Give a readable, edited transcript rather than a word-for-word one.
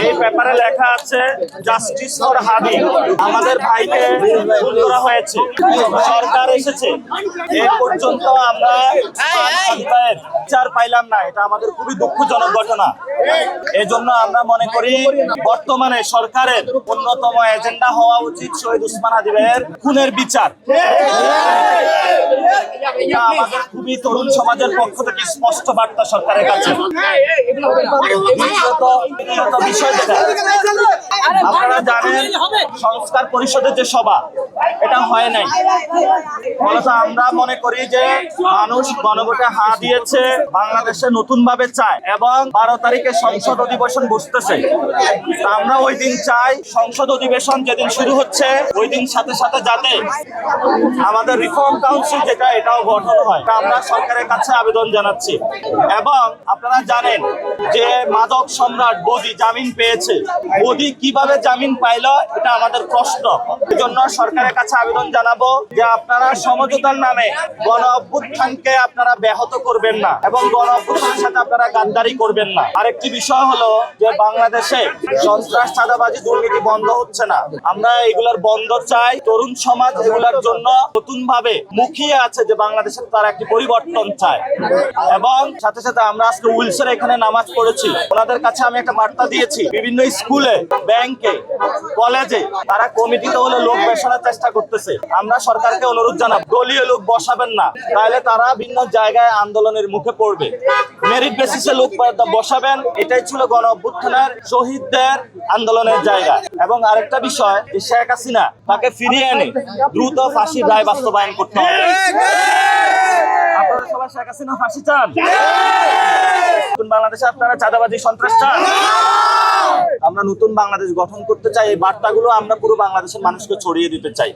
এই পেপারে লেখা আছে জাস্টিস ফর হাবিব। আমাদের ভাইকে খুন করা হয়েছে, সরকার এসেছে, এ পর্যন্ত আমরা বিচার পাইলাম না। এটা আমাদের খুবই দুঃখজনক ঘটনা। এজন্য আমরা মনে করি বর্তমানে সরকারের অন্যতম এজেন্ডা হওয়া উচিত শহীদ ওসমান হাদিবের খুনের বিচার। এটা আমাদের খুবই তরুণ সমাজের পক্ষ থেকে স্পষ্ট বার্তা সরকারের কাছে। দ্বিতীয়ত বিষয় যেটা, আপনারা জানেন সংস্কার পরিষদের যে সভা, এটা হয় নাই। ফলত আমরা মনে করি যে মানুষ গণভোটে হা দিয়েছে, বাংলাদেশে নতুন ভাবে চায় এবং 12 তারিখে সংসদ অধিবেশন বসতেছে। আমরা ওই দিন চাই সংসদ অধিবেশন যেদিন শুরু হচ্ছে ওই দিন সাথে সাথে যাতে আমাদের রিফর্ম কাউন্সিল যেটা, এটাও গঠন হয়। আমরা সরকারের কাছে আবেদন জানাচ্ছি। এবং আপনারা জানেন যে মাদক সম্রাট বদি জামিন পেয়েছে। বদি কিভাবে জামিন পাইল, এটা আমাদের প্রশ্ন। এজন্য সরকারের কাছে আবেদন জানাবো যে আপনারা সমঝোতার নামে গণ অভ্যুত্থানকে আপনারা ব্যাহত করবেন না এবং গণ অভ্যুত্থানের সাথে আপনারা গাদ্দারি করবেন না। আরেকটি বিষয় হলো যে বাংলাদেশে সন্ত্রাস, চাঁদাবাজি, দুর্নীতি বন্ধ হচ্ছে না। আমরা এগুলোর বন্ধ চাই। তরুণ সমাজ এগুলোর জন্য নতুন ভাবে মুখিয়ে আছে যে বাংলাদেশের তারা একটি পরিবর্তন চায়। এবং সাথে সাথে আমরা আজকে উইলসের এখানে নামাজ পড়েছি, ওনাদের কাছে আমি একটা বার্তা দিয়েছি। বিভিন্ন স্কুলে, ব্যাংকে, কলেজে তারা কমিটিতে হলে লোক বসানোর চেষ্টা করতেছে। আমরা সরকারকে অনুরোধ জানাব, দলীয় লোক বসাবেন না, তাহলে তারা ভিন্ন জায়গায় আন্দোলনের মুখে পড়বে। মেরিট বেসিসে লোক বসাবেন। এটাই ছিল গণ অভ্যুত্থানের শহীদদের আন্দোলনের জায়গা। এবং আরেকটা বিষয়, যে শেখ হাসিনা তাকে ফিরিয়ে এনে দ্রুত ফাঁসির রায় বাস্তবায়ন করতে হবে। আপনারা সবাই শেখ হাসিনা ফাঁসি চান? নতুন বাংলাদেশে আপনারা চাঁদাবাজি, সন্ত্রাস চান? আমরা নতুন বাংলাদেশ গঠন করতে চাই। এই বার্তাগুলো আমরা পুরো বাংলাদেশের মানুষকে ছড়িয়ে দিতে চাই।